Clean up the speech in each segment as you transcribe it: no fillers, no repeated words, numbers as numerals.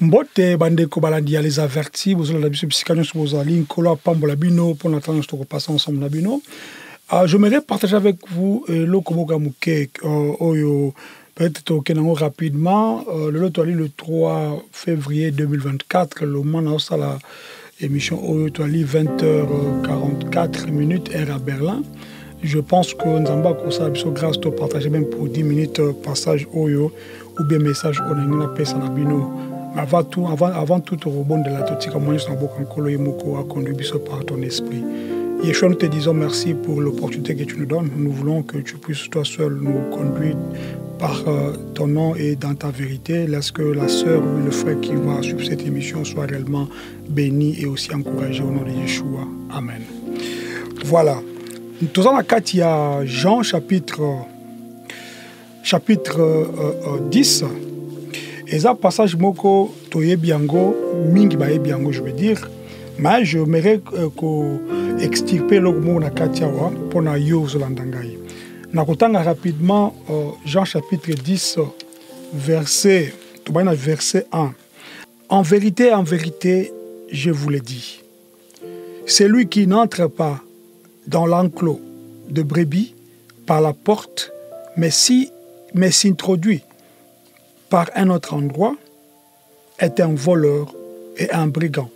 Mbote bandeko balandi les avertis, vous avez la biso psychanion sur vos lignes, kolo pambola bino pour l'entendre nous repasser ensemble la bino. J'aimerais partager avec vous le koboka muke oyo peut-être kenango rapidement le 3 février 2024 le moment où ça la émission oyo toali 20h44 minutes heure à Berlin. Je pense que nous avons ça biso grâce de partager même pour 10 minutes passage oyo ou bien message on a pesa na bino. Avant tout, au rebond de la totika, moi, je suis a conduit par ton esprit. Yeshua, nous te disons merci pour l'opportunité que tu nous donnes. Nous voulons que tu puisses toi seul nous conduire par ton nom et dans ta vérité. Laisse que la sœur ou le frère qui va suivre cette émission soit réellement béni et aussi encouragé au nom de Yeshua. Amen. Voilà. Nous sommes à Jean chapitre 10. Et ça, passage moko toye biango, mingi baye biango, je veux dire. Mais je m'aimerais extirper le mot na katiawa pour na yo zolandangai. Nakotanga rapidement Jean chapitre 10, verset 1. En vérité, je vous le dis. Celui qui n'entre pas dans l'enclos de brebis par la porte, mais s'introduit par un autre endroit, est un voleur et un brigand.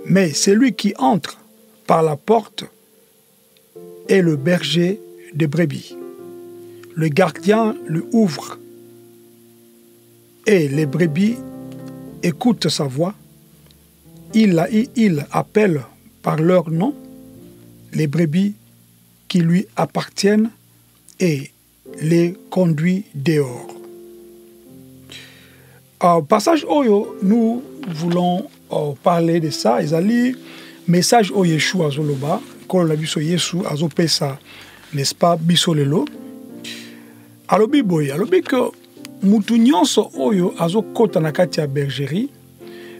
Mais celui qui entre par la porte est le berger des brebis. Le gardien lui ouvre et les brebis écoutent sa voix. Il appelle par leur nom les brebis qui lui appartiennent et les conduit dehors. Passage oyo, nous voulons parler de ça. Ils message o Yeshua azoloba, quand on a vu so Yesu azopesa, n'est-ce pas, bisolelo. Alobi boy, alobi que mutu nyonso oyo azokota na kati ya bergerie.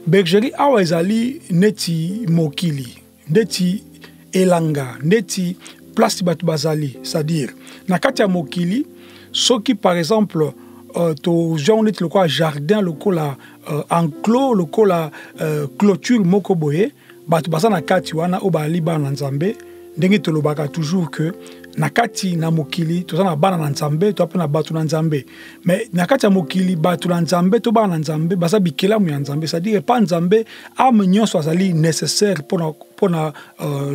Bergerie awa ezali neti mokili, neti elanga, neti place batu bazali, c'est-à-dire na kati ya mokili, soki par exemple to genre le quoi jardin le la enclos le la clôture moko boye batu bazana kati wana obali bana nzambe ndenge to lobaka toujours que nakati na mokili to na bana na nzambe to apena batu na nzambe mais nakati ya mokili batu na nzambe to bana nzambe baza bikela mu ya nzambe c'est-à-dire pas nzambe ame nyonso azali nécessaire pour na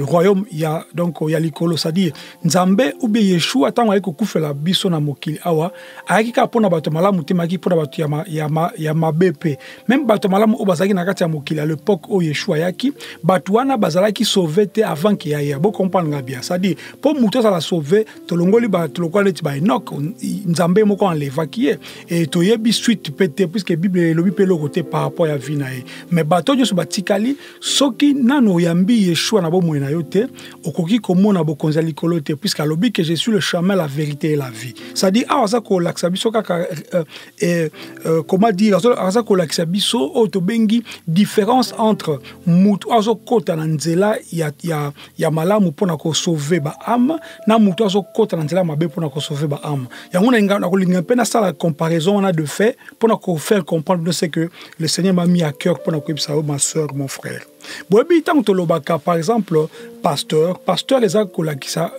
royaume ya donc ya likolo c'est-à-dire nzambe ou bien Yeshua tango ayiko kufela biso na mokili awa ayika pona bato malamu temaki pona bato ya mabepe même bato malamu obazaki nakati ya mokili à l'époque o Yeshua yaki bato wana bazalaki sauver te avant qu'il y ait bon comprendre bien c'est-à-dire pour muto ça la sauver tolongoli ba tolokwa leti ba Enoch nzambe moko enlevaki et toyebi suite pété puisque Bible lobi pe le côté par rapport à vie nae mais bato jo batikali soki nano yambi Yeshua na bo moina yote okoki komona bokonza likolo te puisque alobi que je suis le chemin la vérité et la vie c'est-à-dire aza ko laksa biso kaka comment dire aza ko laksa biso otobengi différence entre mutu azo kota na nzela ya malamu pona ko sauver ba âme na mutu azo kota na nzela mabe pona ko sauver ba âme yango na ko linga pena ça la comparaison on a de fait pona ko faire comprendre ce que le Seigneur m'a mis à cœur pona ko ibisa ma sœur mon frère. Boyebi tant tolobaka par exemple pasteur ezako qui ça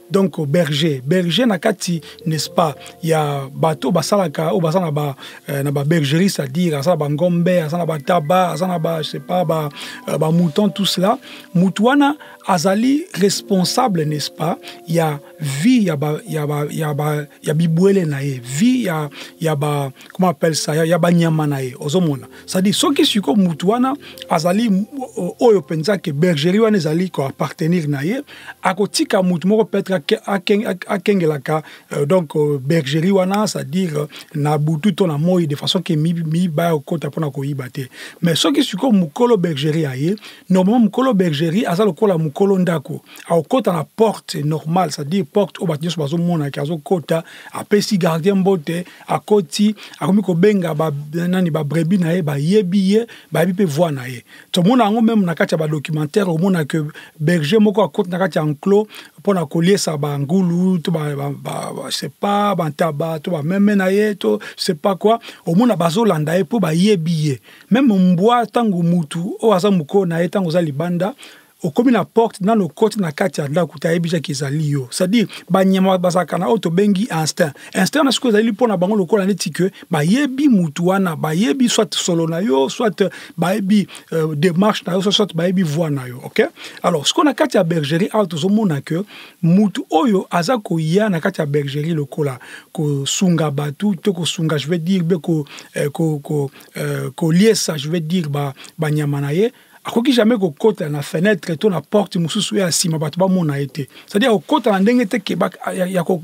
donc berger nakati n'est-ce pas il y a bateau basalaka ou basana ba na ba bergerie c'est-à-dire ça ba ngombe ça ba tabac ça ba je sais pas ba mouton tout cela mutuana azali responsable n'est-ce pas il y a vie il y a bibwele nae vie il y a ba comment on appelle ça il y a ba nyama nae ozomona c'est-à-dire soki siko mutuana azali oyo penza ke bergerie wana ezali ko appartenir na ye akotika mutu moko peut-être akengelaka donc bergerie wana c'est-à-dire na butu to na moi de façon que mi ba okota pona ko yibate mais soki siko mukolo bergerie aye normalement mukolo bergerie azalo kola mukolo ndako akota na porte normale c'est-à-dire porte o batinyo bazo mona kazo kota apesi gardien mbote akoti akomi ko benga ba nani ba brebis na ye ba yebiye ba bipe voix na ye to mona ngo même na kati ya ba documentaire au mona que berger moko akoti na kati ya enclos mpona koliesa bangulu to je sais pas bantaba to bameme na ye to je sais pas quoi omona bazolanda ye mpo bayebi ye même mbwa ntango mutu oyo aza mokolo na ye ntango oza libanda okomi na porte na lokoti na kati ya ndako tayebisaki ezali yo c'est-à-dire banyama bazalaka na oyo tobengi instinct na sikoyo ezali mpona bango lokola neti ke bayebi mutu wana bayebi soit solo na yo soit bayebi démarche na yo soit bayebi voix na yo ok alors sikoyo na kati ya bergerie awa tozomona ke mutu oyo aza koya na kati ya bergerie lokola kosunga batu to kosunga je vais dire be koliesa je vais dire banyama na ye akoki jamais kokota na fenêtre to na porte mususu ya sima bato bamona ete c'est-à-dire kokota na ndenge te ke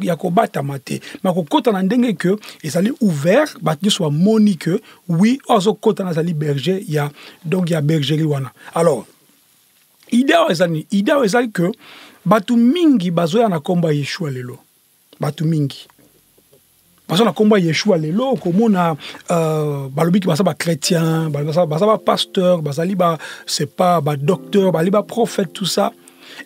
ya kobatama te ma kokota na ndenge ke ezali ouvert bato nyonso bamoni ke oui azokota na ezali berger ya donc ya bergerie wana alors idée ezali ke bato mingi bazoya na komba Yeshua lelo bato mingi parce que combat Yeshua lelo komona balobi ki basa ba chrétien basa ba pasteur basali ba c'est pas ba docteur bali ba prophète tout ça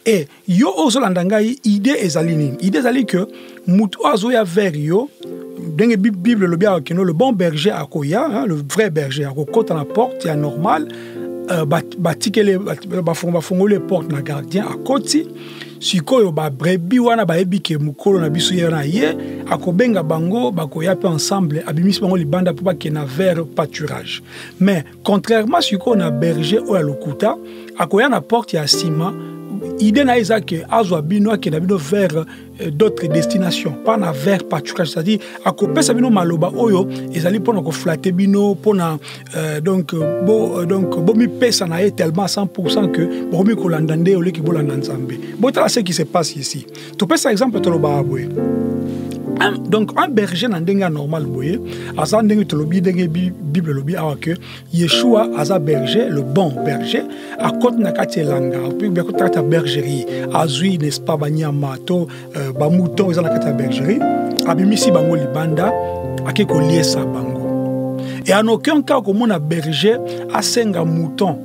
et yo ozolanda ngai idée ezali nini idée ezali que mutu azoya vers yo denge bible lobi akeno le bon berger akoya le vrai berger akokota na porte ya normal batikele bafongole porte na gardien akoti sikoyo ba brebi wana bayebi ke mukolo na biso yena ye akobenga bango bakoya pe ensemble abimisi bango libanda po bakena vers pâturage mais contrairement sikoyo na berger oya lokuta akoya na porte ya sima idée na ezake azwa bino akena bino vers d'autres destinations pas na vers pâturage c'est-à-dire akopesa bino maloba oyo ezali pona ko flatter bino pona donc mi pesa na ye tellement 100% que bomi ko landande ole ki bolanda nzambe botala ce qui se passe ici to pesa exemple to loba aboye donc un berger na ndenge normal boye aza ndenge to lobi ndenge bible lobi awa que Yeshua aza berger le bon berger a côté na kati langa puis be ko ta bergerie azui n'est-ce pas banyama to ba mouton eza na kati ya bergerie abimisi bango libanda akeko liesa bango et en aucun cas comme on a berger asenga mouton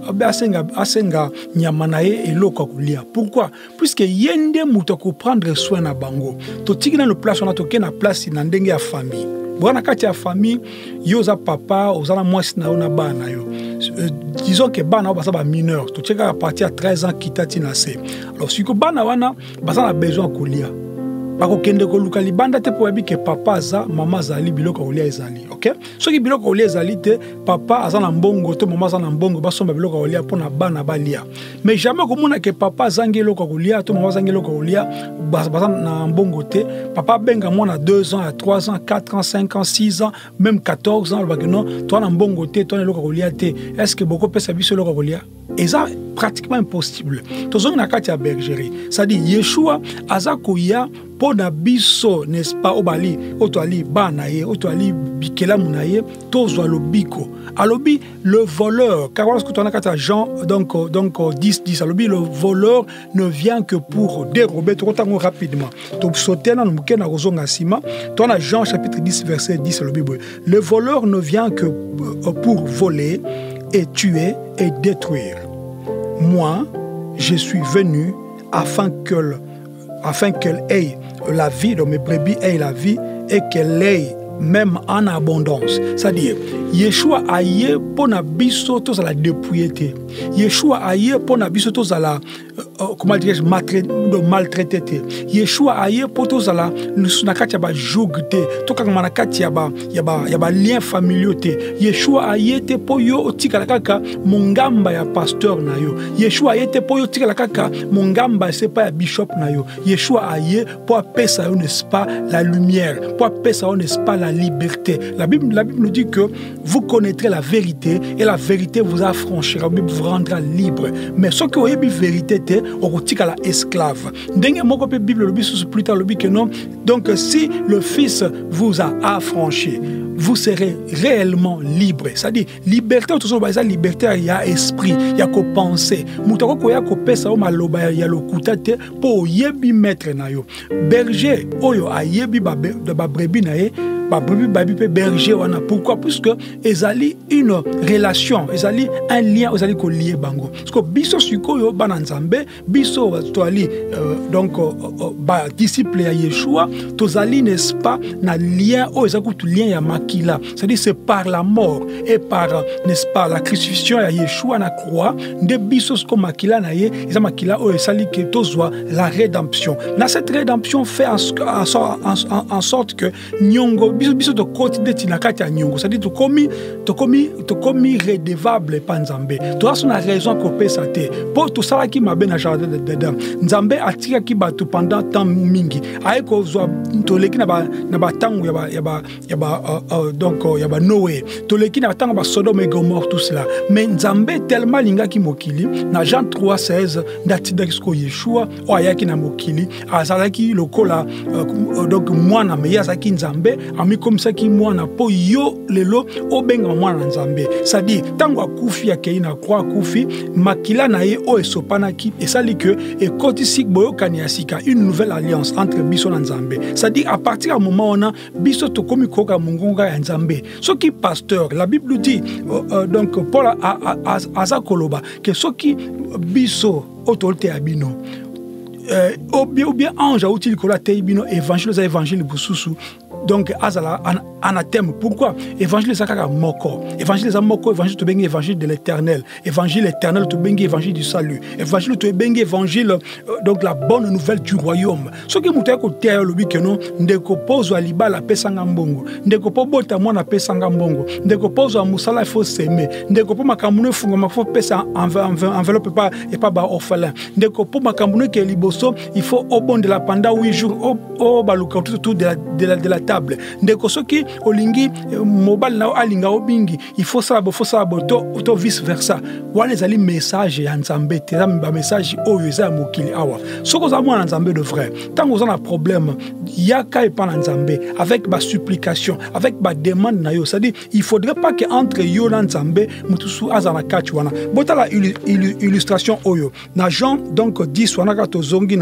asenga nyama na ye eloko kolia pourquoi puisque yende mouton ko prendre soin na bango to tiki na le place on a toke na place na ndenge ya famille bwana kati ya famille yo za papa ozana mwasi na ona bana yo disons que bana basa ba mineur to teka à partir à 13 ans kitati na se alors si ko bana wana basa na besoin kolia bako kende ko luka libanda te po ke papa za mama zali biloko kolia ezali OK so ki biloko kolia ezali te papa aza na mbongo to mama aza na mbongo basomba biloko kolia pona bana balia mais jamais komona ke papa zangi biloko kolia to mama zangi biloko kolia basa na mbongo te papa benga mwana 2 ans à 3 ans 4 ans 5 ans 6 ans même 14 ans le non toi na mbongo te toi na biloko kolia te est-ce que beaucoup pesa biso biloko kolia et ça pratiquement impossible tozongi na kati ya bergerie c'est-à-dire Yeshua aza koya pona biso n'est-ce pas obali otwali bana ye otwali bikela munaye tozwa lobiko alobi le voleur car lorsque tu en as kati ya Jean donc 10 alobi le voleur ne vient que pour dérober tout temps rapidement donc sauter na muke na kozonga sima toi na Jean chapitre 10 verset 10 alobi le voleur ne vient que pour voler et tuer et détruire. Moi, je suis venu afin qu'elle ait la vie, donc mes brebis aient la vie et qu'elle ait même en abondance. C'est-à-dire, Yeshua aye pour na biso tous à la dépouiller. Yeshua aye pour na biso tous à la comment dire maltraiter. Yeshua aye pour tous à la nakati ba jugte. To ka manakati ya ba lien familiaux te. Yeshua aye te po yo otika la kaka mongamba ya pasteur na yo. Yeshua aye te po yo otika la kaka mongamba c'est pas ya bishop na yo. Yeshua aye pour apesa yo n'est-ce pas la lumière, pour apesa yo n'est-ce pas la liberté. La Bible nous dit que vous connaîtrez la vérité et la vérité vous affranchira, vous rendra libre. Mais ce que vous avez vérité, on retire à la esclave. Dengue moko pe Bible le bis plus tard le dit que non. Donc si le Fils vous a affranchi, vous serez réellement libre. C'est-à-dire liberté tout ça liberté il y a esprit, il y a ko penser. Mutako ko ya ko pesa o maloba ya lokuta te po yebi maître na yo. Berger oyo ayebi ba brebi na ye babrebi babi pe berger wana. Pourquoi? Puisque ezali une relation, ezali un lien, ezali ko lié bango. Parce que biso sikoyo bana nzambe, biso toali donc ba disciple ya Yeshua, tozali n'est-ce pas na lien o ezali tout lien ya makila. C'est-à-dire c'est par la mort et par n'est-ce pas la crucifixion ya Yeshua na croix, de biso ko makila na ye, eza makila o ezali que tozwa la rédemption. Na cette rédemption fait en sorte que nyongo biso de côté de tinakati ya nyongo, c'est-à-dire to komi redevable pa nzambe. To aso na raison ko pesa te. Pour tout ça qui m'a ben na jardin de dedans. Nzambe atira ki batu pendant temps mingi. Aye ko zo to leki na ba tango ya ba donc ya ba Noé. To leki na tango ba Sodome et Gomorrhe tout cela. Mais nzambe tellement linga ki mokili na Jean 3:16 ndatida kisko Yeshua o ayaki na mokili azalaki lokola donc mwana me yazaki nzambe ami comme ça ki mwana po yo lelo obenga mwana nzambe. C'est-à-dire tango akufi akei na croix akufi makila na ye o esopanaki et ça dit que et kotisi boyokani asika une nouvelle alliance entre biso na nzambe. C'est-à-dire à partir du moment où on a biso to komi koka mungunga ya nzambe. Ce qui pasteur, la Bible dit donc Paul aza koloba que ce qui biso autorité abino ou bien ange a outil kola teibino évangile bususu. Donc, azala anathème. Pourquoi? Évangile sakaka moko. Évangile za moko, évangile to bengi évangile de l'éternel. Évangile éternel to bengi évangile du salut. Évangile to bengi évangile donc la bonne nouvelle du royaume. Ce qui mutaya ko teya lobi que non ndeko pozo alibala pesanga mbongo. Ndeko po bota mwana pesanga mbongo. Ndeko pozo musala il faut s'aimer. Ndeko po makamune fungo mafo pesa enveloppe pas et pas ba orphelin. Ndeko po makamune ke liboso il faut au bon de la pendant 8 jours au baluka tout de la table. Ndeko soki olingi mobile na alinga obingi il faut ça to vice versa. Wana ezali message ya nzambe te ba message oyo eza mokili awa. Soko za mwana nzambe de vrai. Tant que vous avez un problème, yaka et pas nzambe avec ba supplication, avec ba demande na yo. C'est-à-dire il faudrait pas que entre yo na nzambe mutusu azana kach wana. Bota la illustration oyo. Na Jean donc 10 wana ka tozongi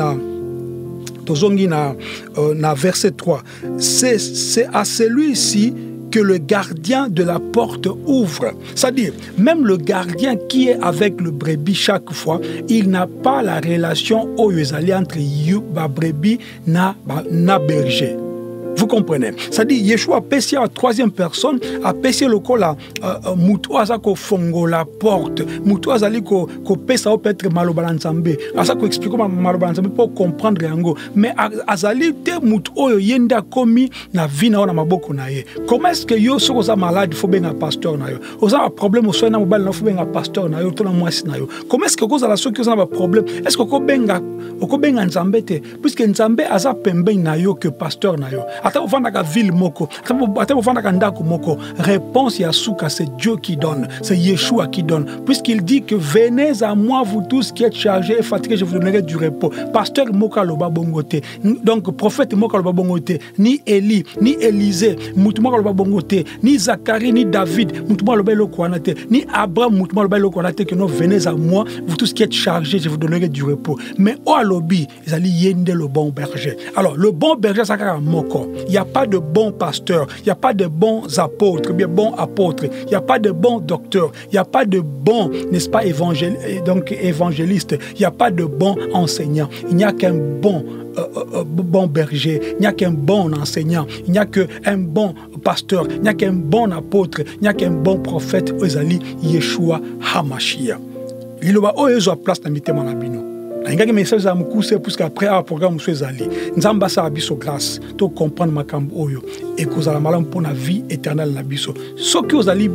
na verset 3. C'est à celui-ci que le gardien de la porte ouvre. C'est-à-dire, même le gardien qui est avec le brebis chaque fois, il n'a pas la relation entre le brebis na berger. Vous comprenez? C'est-à-dire, Yeshua a péché à troisième personne, a péché le cola, Moutou azako fongo la porte, Moutou azali ko pesa au peut-être malobalanzambe, azako explique malobalanzambe pour comprendre yango. Mais azali te Moutou oyo yenda komi na vina ona maboko na ye. Comment est-ce que yo soko za malade faut benga pasteur na yo? Oza un problème so na mobile na faut benga pasteur na yo to na mwasi na yo. Comment est-ce que koza la soki oza na problème? Est-ce que ko benga nzambe te? Puisque nzambe aza pembe na yo que pasteur na yo. Ata ufanda ville moko, ata ufanda ndako moko, réponse ya souka, c'est Dieu qui donne, c'est Yeshua qui donne. Puisqu'il dit que venez à moi vous tous qui êtes chargés et fatigués, je vous donnerai du repos. Pasteur moka loba bongote, donc prophète moka loba bongote, ni Élie, ni Élisée, mutuma loba bongote, ni Zacharie, ni David, mutuma loba lokwanate, ni Abraham, mutuma loba lokwanate, que nous venez à moi vous tous qui êtes chargés, je vous donnerai du repos. Mais au alobi, ils allaient yende le bon berger. Alors le bon berger ça moko. Il n'y a pas de bons pasteurs, il n'y a pas de bons apôtres, bien bons apôtres, il n'y a pas de bons docteurs, il n'y a pas de bons, n'est-ce pas, évangélistes, il n'y a pas de bons enseignants, il n'y a qu'un bon berger, il n'y a qu'un bon enseignant, il n'y a qu'un bon pasteur, il n'y a qu'un bon apôtre, il n'y a qu'un bon prophète, Ozali Yeshua HaMashiach. Il va avoir place dans le bino. Il y a des messages à me couper parce qu'après un programme soit allé. Nous avons besoin de grâce pour comprendre ma cambo et que vous allez malin pour la vie éternelle la biso. Ce que vous allez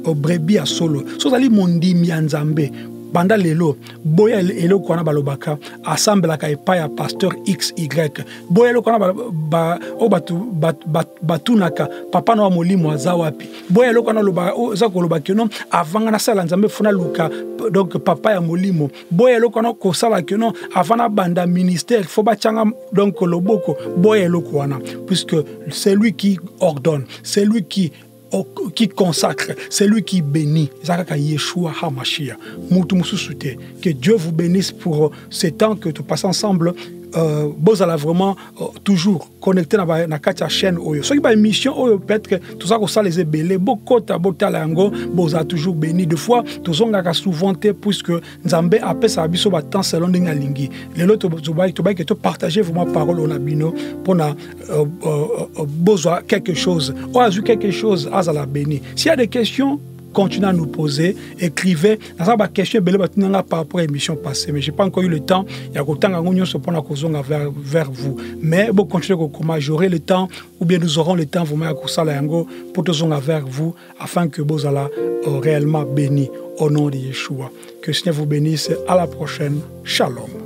au brebis à solo, ce que vous allez mondi mi anzambe. Banda lelo boya elo kwana balobaka assemble la kaipa ya pasteur XY boya elo kwana ba o batunaka papa no molimo azawapi boya elo kwana loba za kolobaka no avanga na sala nzambe funa luka donc papa ya molimo boya elo kwana ko sala que non avana banda ministère faut ba changa donc loboko boya elo kwana puisque c'est lui qui ordonne, c'est lui qui consacre, c'est lui qui bénit. Yeshua HaMashiach. Que Dieu vous bénisse pour ce temps que nous passons ensemble bozala vraiment toujours connecté na la chaîne oyo. Ce qui est émission oyo peut-être que tout ça ça les ébélés beaucoup ta botala yango boza toujours béni de fois tous on a souvent puisque Nzambe appelle ça biso ba temps selon ndinga lingi. Les autres to que partager vraiment parole on a bino pour na besoin quelque chose. On a vu quelque chose à la béni. S'il y a des questions, continuez à nous poser, écrivez. Dans la question, par rapport à l'émission passée, mais je n'ai pas encore eu le temps. Il y a autant de vers vous. Mais vous continuez à j'aurai le temps, ou bien nous aurons le temps pour nous vers vous, afin que vous allez réellement bénis au nom de Yeshua. Que le Seigneur vous bénisse. À la prochaine. Shalom.